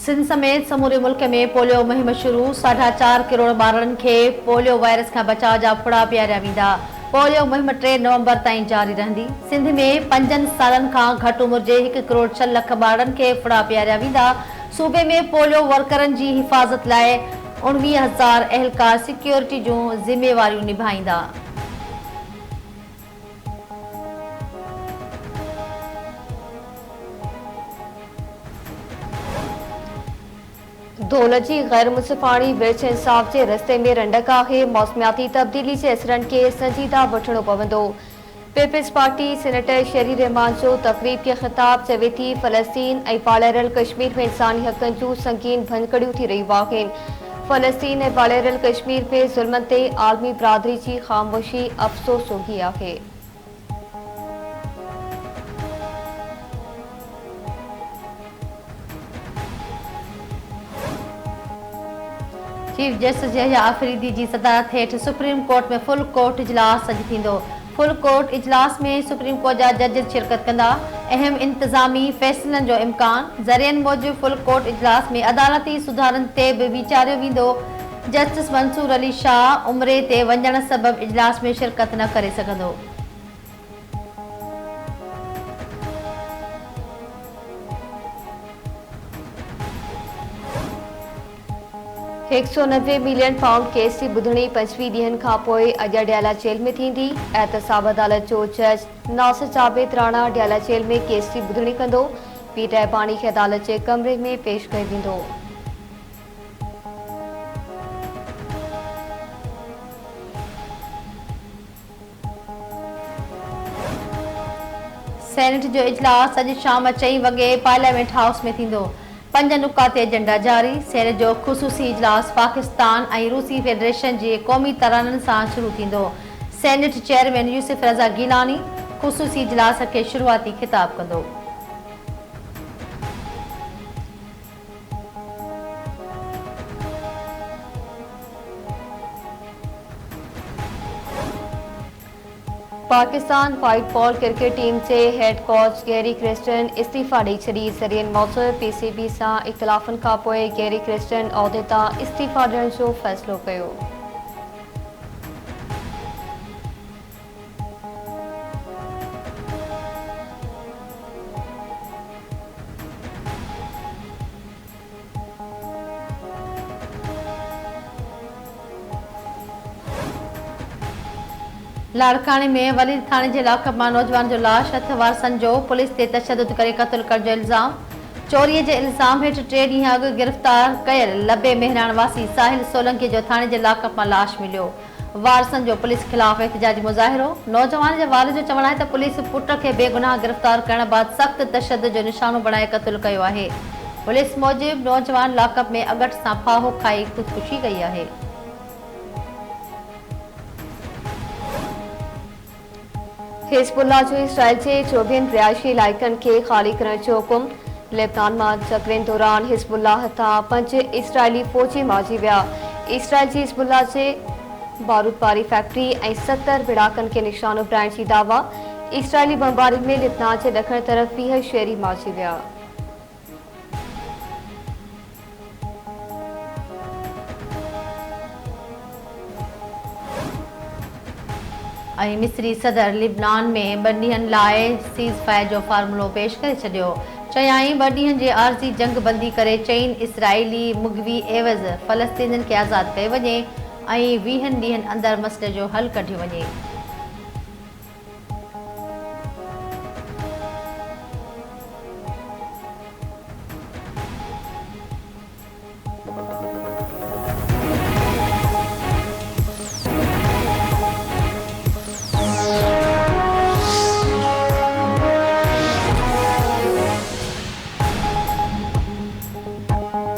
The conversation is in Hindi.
सिंध समेत समूरे मुल्क में पोलियो मुहिम शुरू। 4.5 करोड़ ॿारनि खे पोलियो वायरस खां बचाव जा फुड़ा पीआरिया वेंदा। पोलियो मुहिम 3 नवंबर ताईं जारी रहंदी। सिंध में 5 सालनि खां घटि उमिरि जे 1 करोड़ 6 लख ॿारनि खे फुड़ा पीआरिया वेंदा। सूबे में पोलियो वर्करनि जी हिफ़ाज़त लाइ 19,000 एहलकार सिक्योरिटी जूं ज़िम्मेवारियूं निभाईंदा। धोलजी गैर मुंसिफ़ाणी विर्छ इंसाफ़ जे रस्ते में रंडक आहे। मौसमियाती तब्दीली जे असरनि खे संजीदा वठणो पवंदो। पीपल्स पार्टी सेनेटर शेरी रहमान जो तक़रीब खे ख़िताब चवे थी फ़लस्तीन ऐं पाड़ेरल कश्मीर में इंसानी हक़नि जूं संगीन भञकड़ियूं थी रहियूं आहिनि। फ़लस्तीन ऐं पाड़ेरल कश्मीर में ज़ुल्मनि ते आलमी बिरादरी जी ख़ामोशी अफ़सोसजोगी आहे। चीफ जस्टिस यहया आफरीदी जी सदारत हेठि सुप्रीम कोर्ट में फुल कोर्ट इजलास अॼु थींदो। फुल कोर्ट इजलास में सुप्रीम कोर्ट जा जजिस शिरकत कंदा। अहम इंतज़ामी फ़ैसिलनि जो इम्कान। ज़रियनि मूजिबि फुल कोर्ट इजलास में अदालती सुधारनि ते बि वीचारियो वेंदो। जस्टिस मंसूर अली शाह उमिरे ते वञण सबबि इजलास में शिरकत न करे सघंदो। 190 मिलियन पाउंड केस जी ॿुधणी 25 ॾींहनि खां पोइ अॼु अडियाला जेल में थींदी। एहतसाब अदालत जो जज नासिर जावेद राणा अडियाला जेल में केस जी ॿुधणी कंदो। पीर रहबानी खे अदालत जे कमरे में पेश कयो वेंदो। सेनेट जो इजलास अॼु शाम 4 वॻे पार्लियामेंट हाउस में थींदो। 5 नुकाते एजेंडा जारी। सेनेट जो ख़ुसूसी इजलास पाकिस्तान ऐं रूसी फेडरेशन जे क़ौमी तराननि सां शुरू थींदो। सेनेट चेयरमैन यूसुफ रज़ा गीलानी ख़ुसूसी इजलास खे शुरूआती ख़िताब कंदो। Pakistan white ball cricket team जे हेड कोच गैरी क्रिस्टन इस्तीफ़ा ॾेई छॾी। ज़रियनि मौसूल पीसीबी सां इख़्तिलाफ़नि खां पोइ गैरी क्रिस्टन उहिदे तां इस्तीफ़ा ॾियण जो फ़ैसिलो कयो। लाड़काने में वलीद थाने जे लाकअप मां नौजवान जो लाश हथवार संजो। पुलिस ते तशद्दुद करे क़त्ल करण जो इल्ज़ाम। चोरीअ जे इल्ज़ाम हेठि 3 ॾींहं अॻु गिरफ़्तार कयल लबे मेहरान वासी साहिल सोलंकी जो थाने जे लाकअप मां लाश मिलियो। वारसनि जो पुलिस ख़िलाफ़ एहतिजाजी मुज़ाहिरो। नौजवान जे वालिद जो चवणु आहे त पुलिस पुट खे बेगुनाह गिरफ़्तार करण बैदि सख़्त तशद्दुद जो निशानो बणाए क़त्ल कयो आहे। पुलिस मूजिबि नौजवान लाकअप में अगट सां फाहो खाई ख़ुदकुशी कई आहे। हिज़्बुल्लाह जो इसराइल जे 24 रिहाइशी इलाइक़नि खे ख़ाली करण जो हुकुम। लेबनान मां चकरनि दौरान हिज़्बुल्लाह तां 5 इसराइली फ़ौजी मारिजी विया। इसराइल जी हिज़्बुल्लाह जे बारूदबारी फैक्ट्री ऐं 70 विड़ाकनि खे निशानो बणाइण जी दावा। इसराइली बमबारी में लेबनान जे ॾखण तरफ़ 20 शहरी मारिजी विया। ऐं मिस्री सदर लिबनान में 2 ॾींहनि लाइ सीज़ फायर जो फार्मूलो पेश करे छॾियो। चयाईं 2 ॾींहनि जे आरज़ी जंग बंदी करे चईन इसराइली मुग़वी एवज़ फ़लस्तीनियुनि खे आज़ादु कयो वञे ऐं 20 ॾींहनि अंदरि मसइले जो हल कढियो वञे।